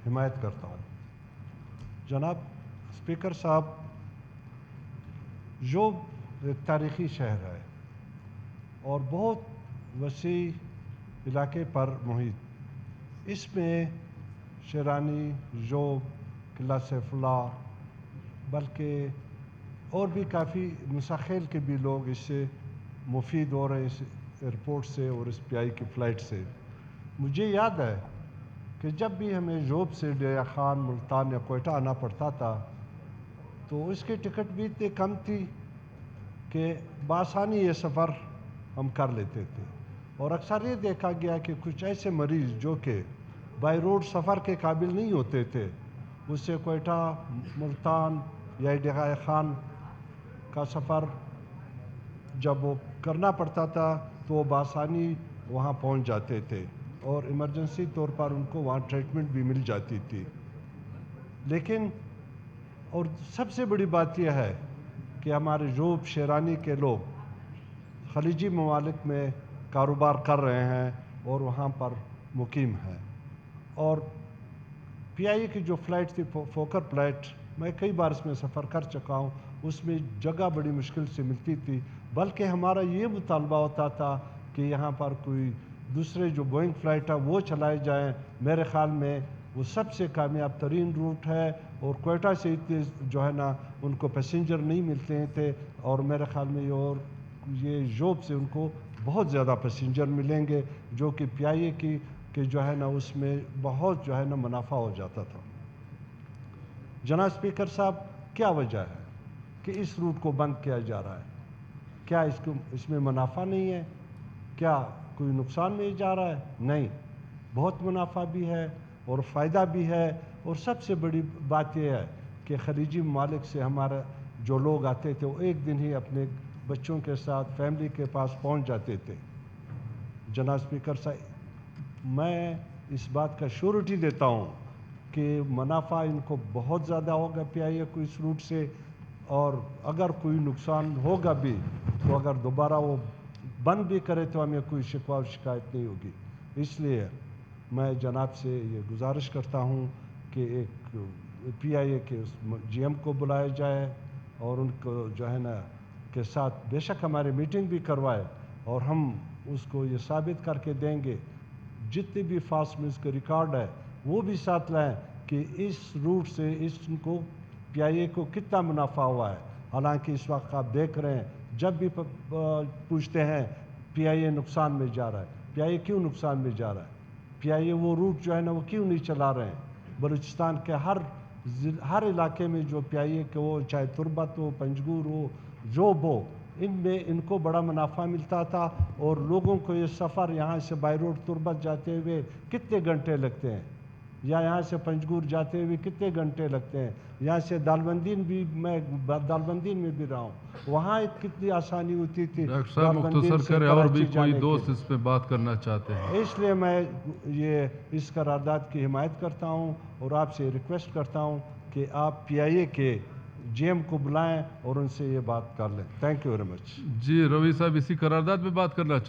حمایت کرتا ہوں۔ جناب اسپیکر صاحب، جوب ایک تاریخی شہر ہے اور بہت وسیع علاقے پر محیط، اس میں شیرانی، جوب، قلعہ سیف اللہ، بلکہ اور بھی کافی مساخیل کے بھی لوگ اس سے مفید ہو رہے ہیں، اس ایئرپورٹ سے اور اس پی آئی کی فلائٹ سے۔ مجھے یاد ہے کہ جب بھی ہمیں جوب سے ڈیرہ خان، ملتان یا کوئٹہ آنا پڑتا تھا تو اس کی ٹکٹ بھی اتنی کم تھی کہ بآسانی یہ سفر ہم کر لیتے تھے، اور اکثر یہ دیکھا گیا کہ کچھ ایسے مریض جو کہ بائی روڈ سفر کے قابل نہیں ہوتے تھے، اس سے کوئٹہ، ملتان یا ڈیرہ خان کا سفر جب وہ کرنا پڑتا تھا تو وہ بآسانی وہاں پہنچ جاتے تھے اور ایمرجنسی طور پر ان کو وہاں ٹریٹمنٹ بھی مل جاتی تھی۔ لیکن اور سب سے بڑی بات یہ ہے کہ ہمارے جوب شیرانی کے لوگ خلیجی ممالک میں کاروبار کر رہے ہیں اور وہاں پر مقیم ہیں، اور پی آئی اے کی جو فلائٹ تھی فوکر فلائٹ، میں کئی بار اس میں سفر کر چکا ہوں، اس میں جگہ بڑی مشکل سے ملتی تھی، بلکہ ہمارا یہ مطالبہ ہوتا تھا کہ یہاں پر کوئی دوسرے جو بوئنگ فلائٹ ہے وہ چلائے جائیں۔ میرے خیال میں وہ سب سے کامیاب ترین روٹ ہے، اور کوئٹہ سے اتنے جو ہے نا ان کو پیسنجر نہیں ملتے تھے، اور میرے خیال میں یہ جوب سے ان کو بہت زیادہ پیسنجر ملیں گے، جو کہ پی آئی اے کی کہ جو ہے نا اس میں بہت جو ہے نا منافع ہو جاتا تھا۔ جناب اسپیکر صاحب، کیا وجہ ہے کہ اس روٹ کو بند کیا جا رہا ہے؟ کیا اس میں منافع نہیں ہے؟ کیا کوئی نقصان میں جا رہا ہے؟ نہیں، بہت منافع بھی ہے اور فائدہ بھی ہے، اور سب سے بڑی بات یہ ہے کہ خلیجی ممالک سے ہمارے جو لوگ آتے تھے وہ ایک دن ہی اپنے بچوں کے ساتھ فیملی کے پاس پہنچ جاتے تھے۔ جناب اسپیکر صاحب، میں اس بات کا شیورٹی دیتا ہوں کہ منافع ان کو بہت زیادہ ہوگا پی آئی اے کو اس روٹ سے، اور اگر کوئی نقصان ہوگا بھی تو اگر دوبارہ وہ بند بھی کرے تو ہمیں کوئی شکوہ و شکایت نہیں ہوگی۔ اس لیے میں جناب سے یہ گزارش کرتا ہوں کہ ایک پی آئی اے کے جی ایم کو بلایا جائے اور ان کو جو ہے نا کے ساتھ بے شک ہماری میٹنگ بھی کروائے، اور ہم اس کو یہ ثابت کر کے دیں گے، جتنے بھی فاسٹ ملز کے ریکارڈ ہے وہ بھی ساتھ لائیں کہ اس روٹ سے اس کو پی آئی اے کو کتنا منافع ہوا ہے۔ حالانکہ اس وقت آپ دیکھ رہے ہیں جب بھی پوچھتے ہیں پی آئی اے نقصان میں جا رہا ہے، پی آئی اے کیوں نقصان میں جا رہا ہے؟ پی آئی اے وہ روٹ جو ہے نا وہ کیوں نہیں چلا رہے ہیں؟ بلوچستان کے ہر علاقے میں جو پی آئی اے کے ہو، چاہے تربت ہو، پنجگور ہو، جوب ہو، ان میں ان کو بڑا منافع ملتا تھا، اور لوگوں کو یہ سفر یہاں سے بائی روڈ تربت جاتے ہوئے کتنے گھنٹے لگتے ہیں، یا یہاں سے پنجگور جاتے ہوئے کتنے گھنٹے لگتے ہیں، یہاں سے دالبندین بھی، میں دالبندین میں بھی رہا ہوں، وہاں کتنی آسانی ہوتی تھی ڈاکٹر صاحب مختصر کریں، اور بھی کوئی دوست اس پہ بات کرنا چاہتے ہیں؟ اس لیے میں یہ اس قرارداد کی حمایت کرتا ہوں اور آپ سے ریکویسٹ کرتا ہوں کہ آپ پی آئی اے کے جی ایم کو بلائیں اور ان سے یہ بات کر لیں۔ Thank you very much. جی روی صاحب، اسی قرارداد پہ بات کرنا چاہتے ہیں؟